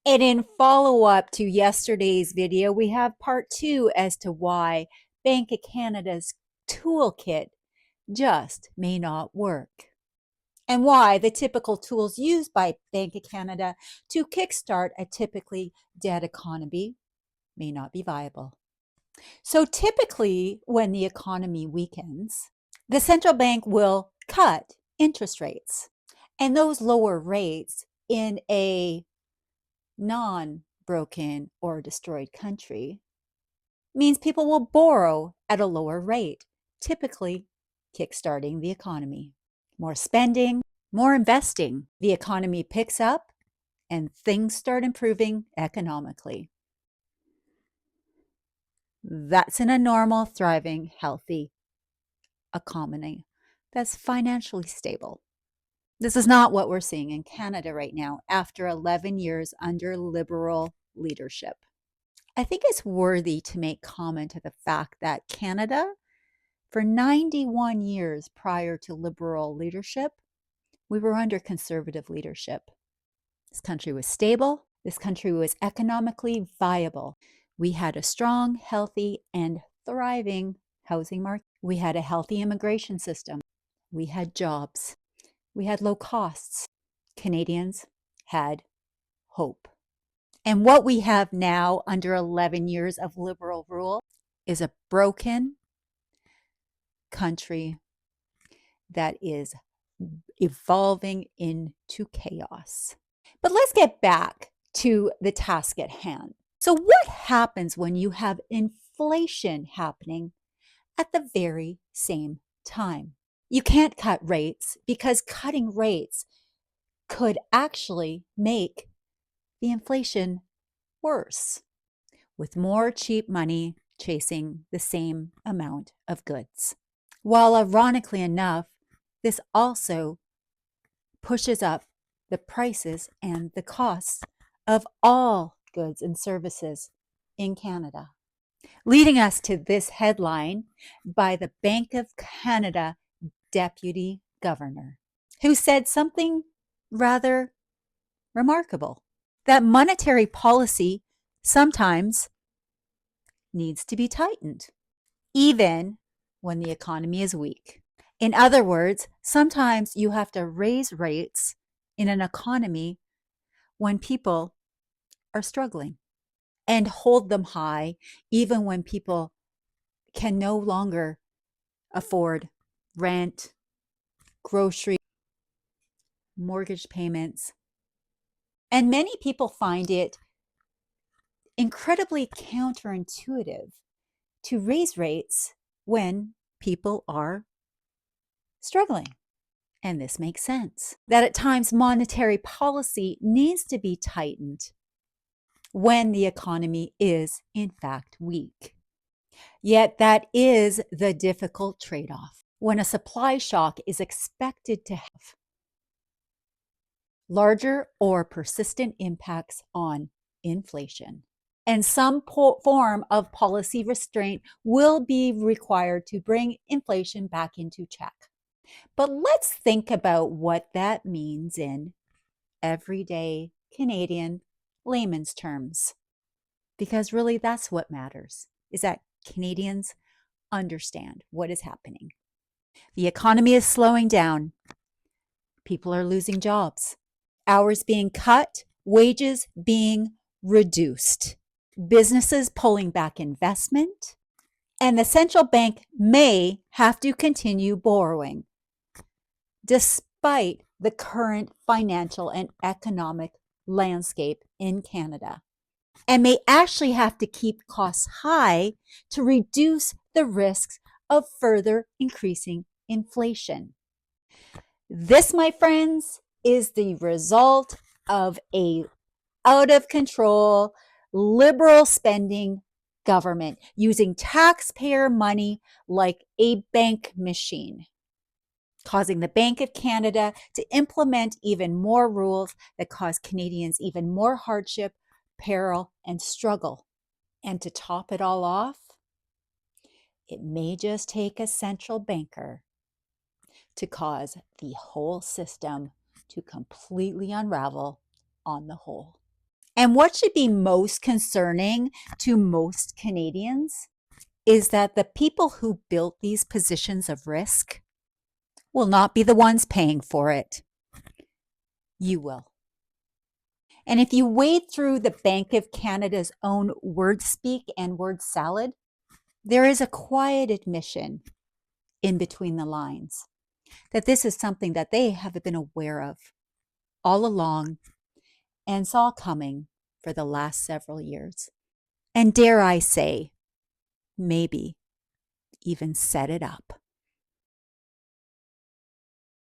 And in follow-up to yesterday's video, we have part 2 as to why Bank of Canada's toolkit just may not work, and why the typical tools used by Bank of Canada to kickstart a typically dead economy may not be viable. So typically, when the economy weakens, the central bank will cut interest rates. And those lower rates in a non-broken or destroyed country means people will borrow at a lower rate, typically kickstarting the economy. More spending, more investing. The economy picks up and things start improving economically. That's in a normal, thriving, healthy economy that's financially stable. This is not what we're seeing in Canada right now after 11 years under Liberal leadership. I think it's worthy to make comment to the fact that Canada, for 91 years prior to Liberal leadership, we were under Conservative leadership. This country was stable. This country was economically viable. We had a strong, healthy, and thriving housing market. We had a healthy immigration system. We had jobs. We had low costs. Canadians had hope. And what we have now under 11 years of Liberal rule is a broken country that is evolving into chaos. But let's get back to the task at hand. So what happens when you have inflation happening at the very same time? You can't cut rates because cutting rates could actually make the inflation worse, with more cheap money chasing the same amount of goods. While ironically enough, this also pushes up the prices and the costs of all goods and services in Canada. Leading us to this headline by the Bank of Canada Deputy Governor, who said something rather remarkable, that monetary policy sometimes needs to be tightened, even when the economy is weak. In other words, sometimes you have to raise rates in an economy when people are struggling, and hold them high even when people can no longer afford rent, grocery, mortgage payments. And many people find it incredibly counterintuitive to raise rates when people are struggling. And this makes sense, that at times monetary policy needs to be tightened when the economy is in fact weak. Yet that is the difficult trade-off when a supply shock is expected to have larger or persistent impacts on inflation. And some form of policy restraint will be required to bring inflation back into check. But let's think about what that means in everyday Canadian layman's terms, because really that's what matters, is that Canadians understand what is happening. The economy is slowing down. People are losing jobs. Hours being cut, wages being reduced, businesses pulling back investment, and the central bank may have to continue borrowing despite the current financial and economic landscape in Canada, and may actually have to keep costs high to reduce the risks of further increasing inflation. This, my friends, is the result of a out of control, liberal spending government using taxpayer money like a bank machine, causing the Bank of Canada to implement even more rules that cause Canadians even more hardship, peril, and struggle. And to top it all off, it may just take a central banker to cause the whole system to completely unravel on the whole. And what should be most concerning to most Canadians is that the people who built these positions of risk will not be the ones paying for it. You will. And if you wade through the Bank of Canada's own word speak and word salad, there is a quiet admission in between the lines that this is something that they have been aware of all along and saw coming for the last several years. And dare I say, maybe even set it up.